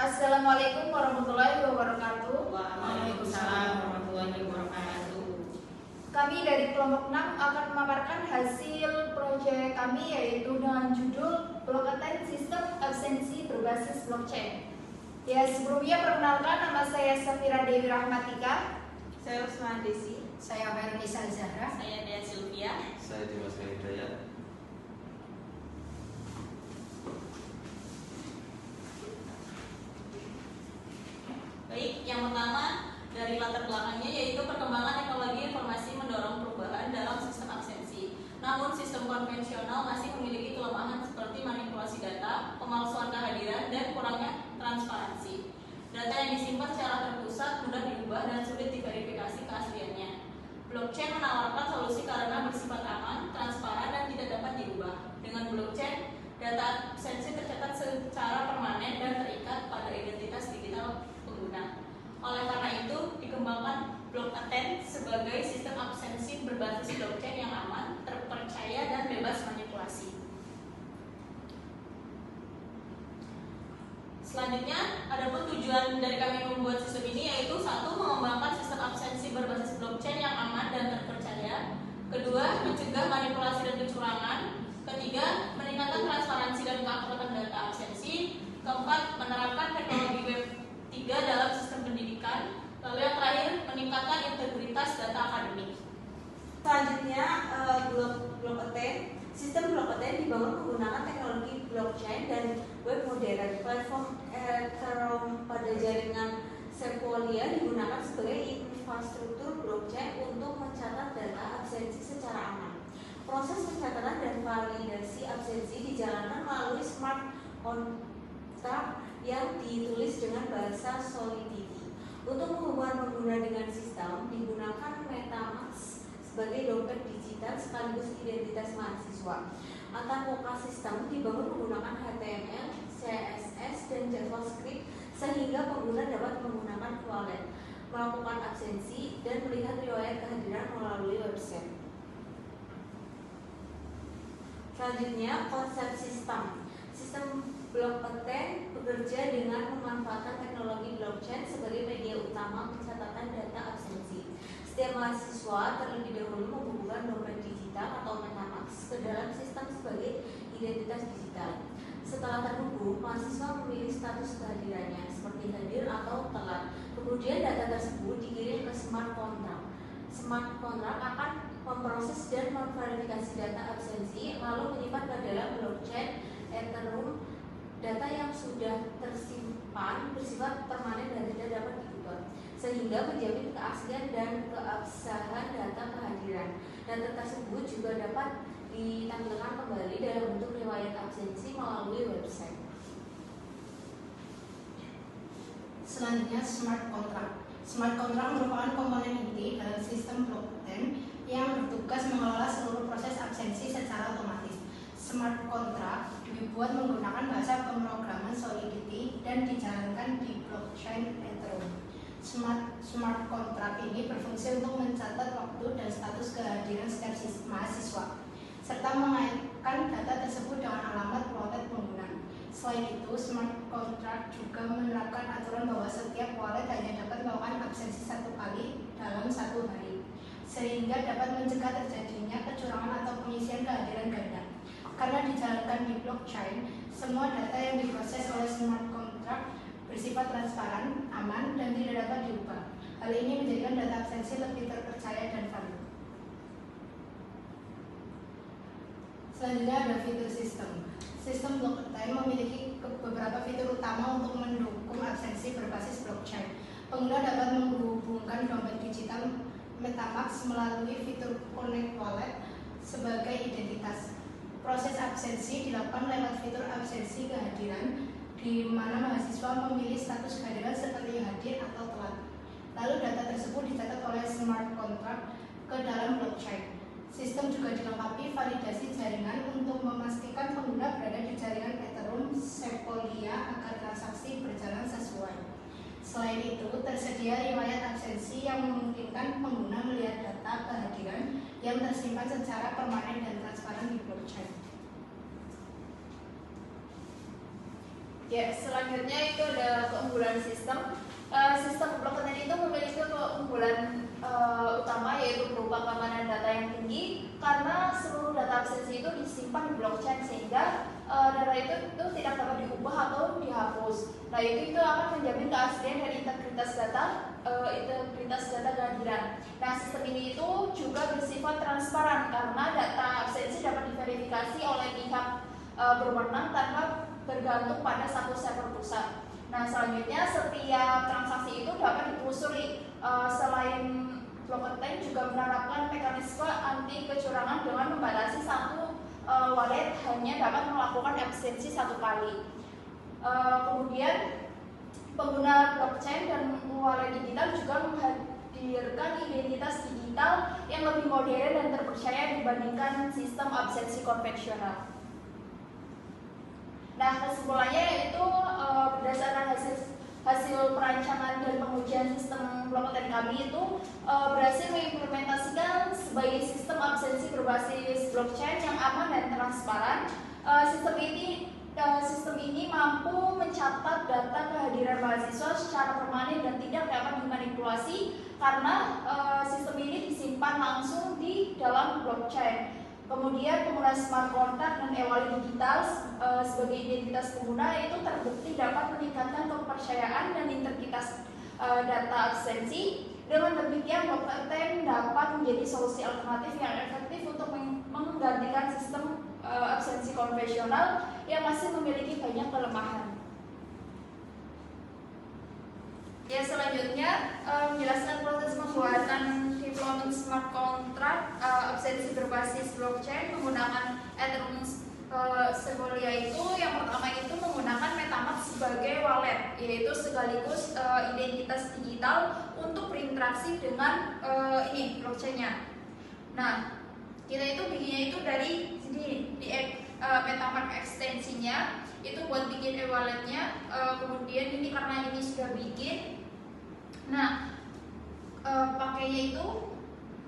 Assalamualaikum warahmatullahi wabarakatuh. Waalaikumsalam warahmatullahi wabarakatuh. Kami dari kelompok 6 akan memaparkan hasil proyek kami yaitu dengan judul Blockchain Sistem Absensi Berbasis Blockchain. Ya, sebelumnya perkenalkan, nama saya Safira Dewi Rahmatika. Saya Usman Desi. Saya Veronisa Zahra. Saya Dea Sylvia. Saya Dimas Hidayat. Baik, yang pertama dari latar belakangnya yaitu perkembangan teknologi informasi mendorong perubahan dalam sistem absensi. Namun sistem konvensional masih memiliki kelemahan seperti manipulasi data, pemalsuan kehadiran, dan kurangnya transparansi. Data yang disimpan secara terpusat mudah diubah dan sulit diverifikasi keasliannya. Blockchain menawarkan solusi karena bersifat aman, transparan, dan tidak dapat diubah. Dengan blockchain, data absensi tercatat secara permanen dan terikat pada identitas digital pengguna. Oleh karena itu, dikembangkan blockchain sebagai sistem absensi berbasis blockchain yang aman, terpercaya, dan bebas manipulasi. Selanjutnya, adapun tujuan dari kami membuat sistem ini yaitu satu, mengembangkan sistem absensi berbasis blockchain yang aman dan terpercaya. Kedua, mencegah manipulasi dan kecurangan. Ketiga, meningkatkan transparansi dan keakuratan data absensi. Keempat, menerapkan teknologi Web 3 dalam sistem pendidikan. Lalu yang terakhir, meningkatkan integritas data akademik. Selanjutnya, blockchain. Sistem blockchain dibangun menggunakan teknologi blockchain dan web modern. Platform Ethereum pada jaringan Sequoia digunakan sebagai infrastruktur blockchain untuk mencatat data absensi secara aman. Proses pencatatan dan validasi absensi dijalankan melalui smart contract yang ditulis dengan bahasa Solidity. Untuk menghubungkan pengguna dengan sistem, digunakan MetaMask sebagai dompet digital sekaligus identitas mahasiswa. Antarmuka sistem dibangun menggunakan HTML, CSS, dan JavaScript sehingga pengguna dapat menggunakan wallet, melakukan absensi, dan melihat riwayat kehadiran melalui website. Selanjutnya, konsep sistem. Sistem blockchain bekerja dengan memanfaatkan teknologi blockchain sebagai media utama pencatatan data absensi. Setiap mahasiswa terlebih dahulu menghubungkan dompet digital atau MetaMask ke dalam sistem sebagai identitas digital. Setelah terhubung, mahasiswa memilih status kehadirannya seperti hadir atau telat. Kemudian data tersebut dikirim ke smart contract. Smart contract akan memproses dan memverifikasi data absensi lalu menyimpan ke dalam blockchain Ethereum. Data yang sudah tersimpan bersifat permanen dan tidak dapat diubah, sehingga menjamin keaslian dan keabsahan data kehadiran. Data tersebut juga dapat ditampilkan kembali dalam bentuk riwayat absensi melalui website. Selanjutnya, smart contract. Smart contract merupakan komponen inti dalam sistem blockchain yang bertugas mengelola seluruh proses absensi secara otomatis. Smart contract dibuat menggunakan bahasa pemrograman Solidity dan dijalankan di blockchain Ethereum. Smart contract ini berfungsi untuk mencatat waktu dan status kehadiran setiap mahasiswa, serta mengaitkan data tersebut dengan alamat wallet pengguna. Selain itu, smart contract juga menerapkan aturan bahwa setiap wallet hanya dapat melakukan absensi satu kali dalam satu hari, sehingga dapat mencegah terjadinya kecurangan atau pengisian kehadiran ganda. Karena dijalankan di blockchain, semua data yang diproses oleh smart contract bersifat transparan, aman, dan tidak dapat diubah. Hal ini menjadikan data absensi lebih terpercaya dan valid. Selanjutnya ada fitur sistem. Sistem blockchain memiliki beberapa fitur utama untuk mendukung absensi berbasis blockchain. Pengguna dapat menghubungkan dompet digital MetaMask melalui fitur Connect Wallet sebagai identitas. Proses absensi dilakukan lewat fitur absensi kehadiran, di mana mahasiswa memilih status kehadiran seperti hadir atau telat. Lalu data tersebut dicatat oleh smart contract ke dalam blockchain. Sistem juga dilengkapi validasi jaringan untuk memastikan pengguna berada di jaringan Ethereum Sequoia agar transaksi berjalan sesuai. Selain itu, tersedia riwayat absensi yang memungkinkan pengguna melihat data kehadiran yang tersimpan secara permanen dan transparan di blockchain. Ya, selanjutnya itu ada pengembangan sistem. Sistem blockchain itu memiliki keunggulan utama yaitu berupa keamanan data yang tinggi karena seluruh data absensi itu disimpan di blockchain sehingga data itu tidak dapat diubah atau dihapus. Nah itu akan menjamin keaslian dan integritas data kehadiran. Nah sistem ini itu juga bersifat transparan karena data absensi dapat diverifikasi oleh pihak berwenang tanpa bergantung pada satu server pusat. Nah selanjutnya setiap transaksi itu dapat ditelusuri. Selain blockchain juga menerapkan mekanisme anti kecurangan dengan membatasi satu wallet hanya dapat melakukan absensi satu kali. Kemudian pengguna blockchain dan wallet digital juga menghadirkan identitas digital yang lebih modern dan terpercaya dibandingkan sistem absensi konvensional. Nah kesimpulannya yaitu berdasarkan hasil perancangan dan pengujian sistem blockchain kami itu berhasil mengimplementasikan sebagai sistem absensi berbasis blockchain yang aman dan transparan. Sistem ini mampu mencatat data kehadiran mahasiswa secara permanen dan tidak dapat dimanipulasi karena sistem ini disimpan langsung di dalam blockchain. Kemudian penggunaan smart contract dan e-wallet digital sebagai identitas pengguna itu terbukti dapat meningkatkan kepercayaan dan integritas data absensi. Dengan demikian, blockchain dapat menjadi solusi alternatif yang efektif untuk menggantikan sistem absensi konvensional yang masih memiliki banyak kelemahan. Ya selanjutnya menjelaskan proses pembuatan deployment smart contract absensi berbasis blockchain menggunakan Ethereum Sequoia itu yang pertama itu menggunakan MetaMask sebagai wallet yaitu sekaligus identitas digital untuk berinteraksi dengan blockchainnya. Nah kita itu bikinnya itu dari sini di MetaMask ekstensinya itu buat bikin e-walletnya. Kemudian ini karena ini sudah bikin, nah pakainya itu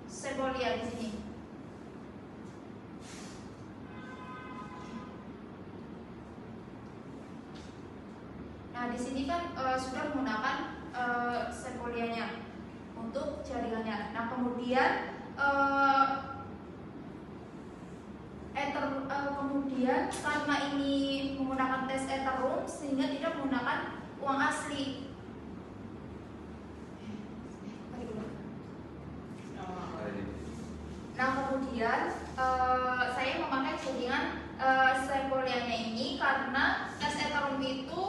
Sequoia di sini. Nah di sini kan sudah menggunakan Sequoia-nya untuk jaringannya. Nah kemudian kemudian karena ini menggunakan tes Ethereum sehingga tidak menggunakan uang asli. Nah kemudian saya memakai jaringan Sequoia-nya ini karena tes Ethereum itu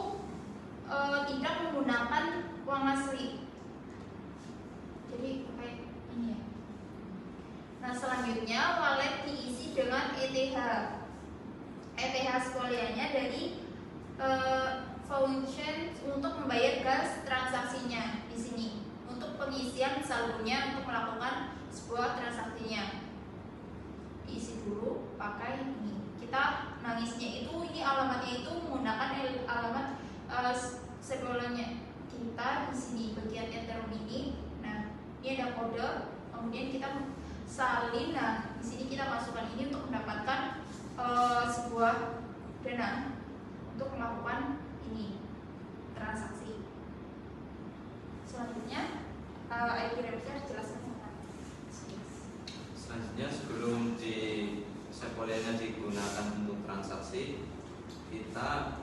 tidak menggunakan uang asli. Jadi pakai ini ya. Nah selanjutnya wallet diisi dengan ETH Sequoia-nya dari function untuk membayar gas transaksinya di sini untuk pengisian saldonya untuk melakukan sebuah transaksinya. Diisi dulu pakai ini. Kita nangisnya itu ini alamatnya itu menggunakan alamat Sequoia-nya kita di sini bagian Ethereum ini. Nah ini ada kode, kemudian kita salin. Nah di sini kita masukkan ini untuk mendapatkan sebuah dana untuk melakukan ini transaksi. Selanjutnya IP represent jelaskan. Selanjutnya sebelum di Sequoia-nya digunakan untuk transaksi, kita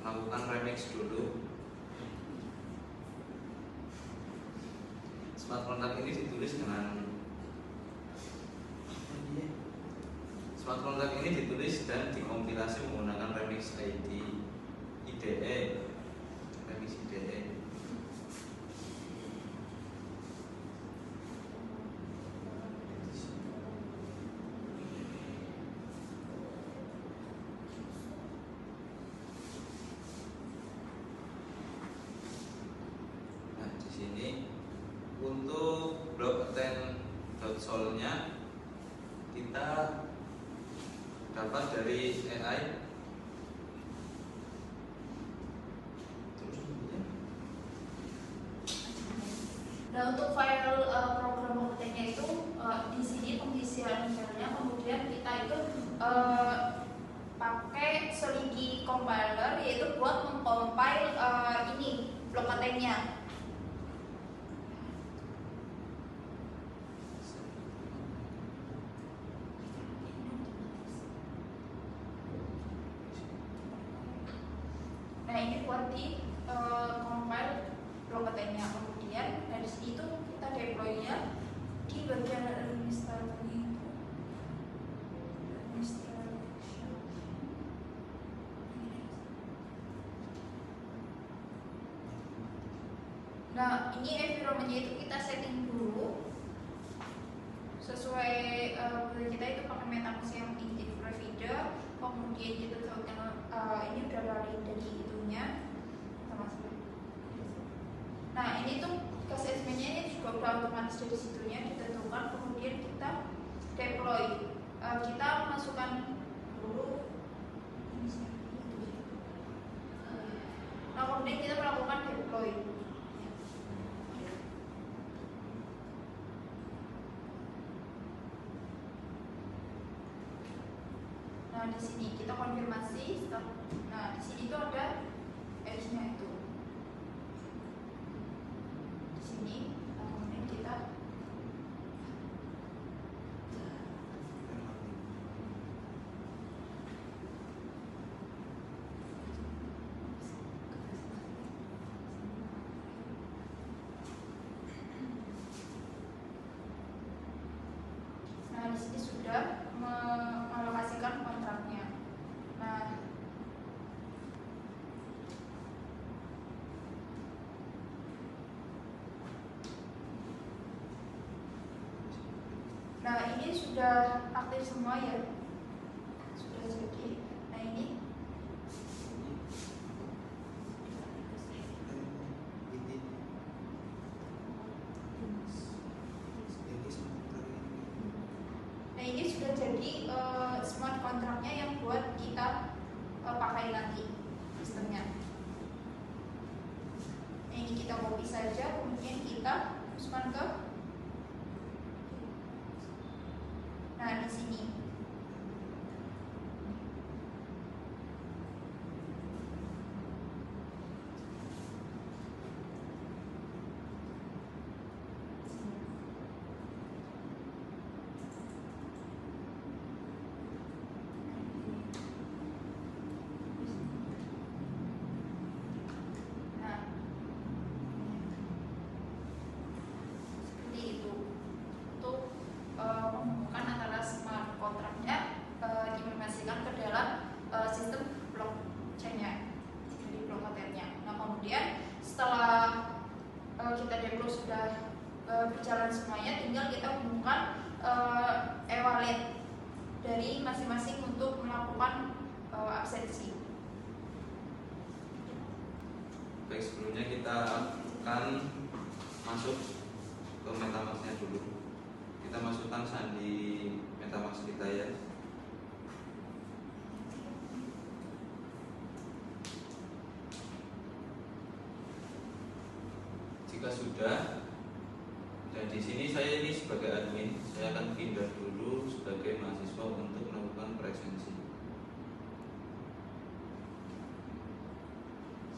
melakukan remix dulu. Smart contract ini ditulis dan dikompilasi menggunakan remix IDE. Nah, di sini untuk blockchain.sol-nya kita dapat dari AI. Nah untuk file program blockchain-nya itu di sini pengisian filenya, kemudian kita itu pakai Solidity compiler yaitu buat mengcompile ini blok kontennya. Nah ini buat di compile blok kontennya. Kemudian dari situ kita deploy-nya di bagian administrasi. Nah ini environment-nya itu kita setting dulu sesuai kita itu pakai MetaMask yang tinggi provider. Kemudian kita tahukan ini udah lari dari itunya sama sekali. Nah ini tuh assessment-nya ini juga udah otomatis dari situnya ditentukan. Kemudian kita deploy, kita masukkan dulu. Nah kemudian kita melakukan deploy. Nah di sini kita konfirmasi. Nah di sini tuh ada edge-nya itu. Di sini, nah, kemudian kita nah di sini sudah mengalokasikan kontraknya. Nah ini sudah aktif semua ya, sudah jadi. Nah ini sudah jadi smart kontraknya yang buat kita pakai nanti sistemnya. Nah, ini kita copy saja, kemudian kita masukkan ke. Nah di sini. Berjalan semuanya, tinggal kita hubungkan e-wallet dari masing-masing untuk melakukan absensi. Baik, sebelumnya kita akan masuk ke MetaMask-nya dulu. Kita masukkan sandi MetaMask kita ya. Jika sudah, dan di sini saya ini sebagai admin, saya akan pindah dulu sebagai mahasiswa untuk melakukan presensi.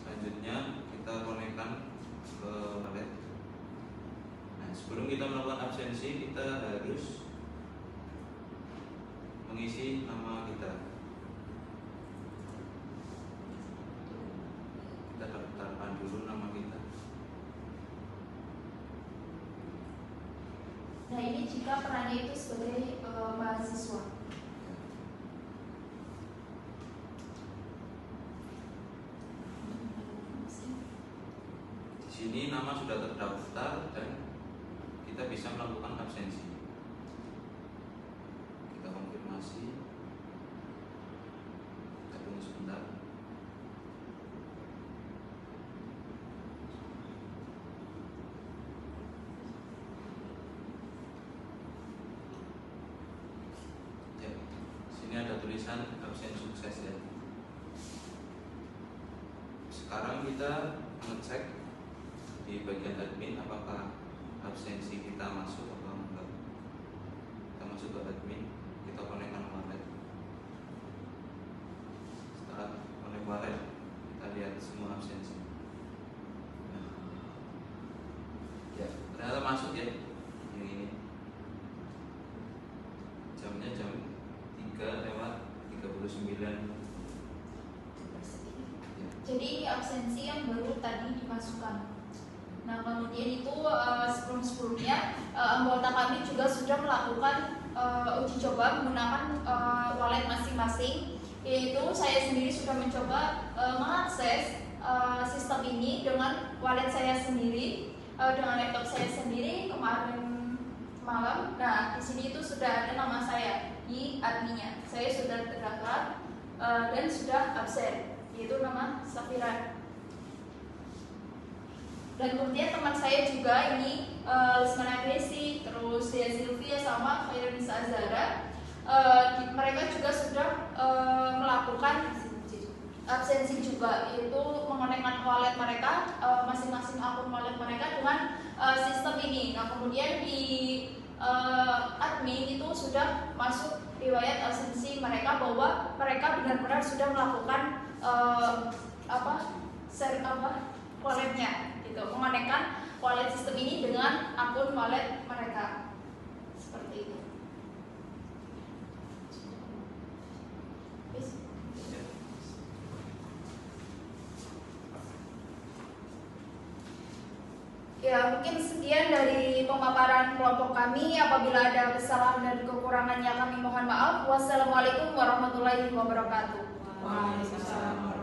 Selanjutnya kita konekkan ke wallet. Nah, sebelum kita melakukan absensi, kita harus mengisi nama kita. Kita daftarkan dulu nama kita. Nah ini jika perannya itu sebagai mahasiswa. Di sini nama sudah terdaftar dan kita bisa melakukan absensi. Kita konfirmasi. Kita tunggu sebentar. Ada tulisan absen sukses ya. Sekarang kita ngecek di bagian admin apakah absensi kita masuk atau enggak. Kita masuk ke admin, kita konekkan wallet. Setelah konek wallet, kita lihat semua absensi. Nah, masuk ya yang ini. Jamnya jam 3:39. Ya. Jadi ini absensi yang baru tadi dimasukkan. Nah kemudian itu sebelumnya anggota kami juga sudah melakukan uji coba menggunakan wallet masing-masing. Yaitu saya sendiri sudah mencoba mengakses sistem ini dengan wallet saya sendiri, dengan laptop saya sendiri kemarin malam. Nah di sini itu sudah ada nama saya di adminnya. Saya sudah terdaftar dan sudah absen, yaitu nama Safira. Dan kemudian teman saya juga ini Lismana Gresi, terus Dea Silvia sama Khairunisa Azhara, mereka juga sudah melakukan absensi juga, yaitu mengonekkan wallet mereka, masing-masing akun wallet mereka dengan sistem ini. Nah kemudian di admin itu sudah masuk riwayat absensi mereka bahwa mereka benar-benar sudah melakukan walletnya, gitu, mengonekkan wallet sistem ini dengan akun wallet mereka, seperti itu. Ya, mungkin sekian dari pemaparan kelompok kami. Apabila ada kesalahan dan kekurangannya kami mohon maaf. Wassalamualaikum warahmatullahi wabarakatuh. Waalaikumsalam.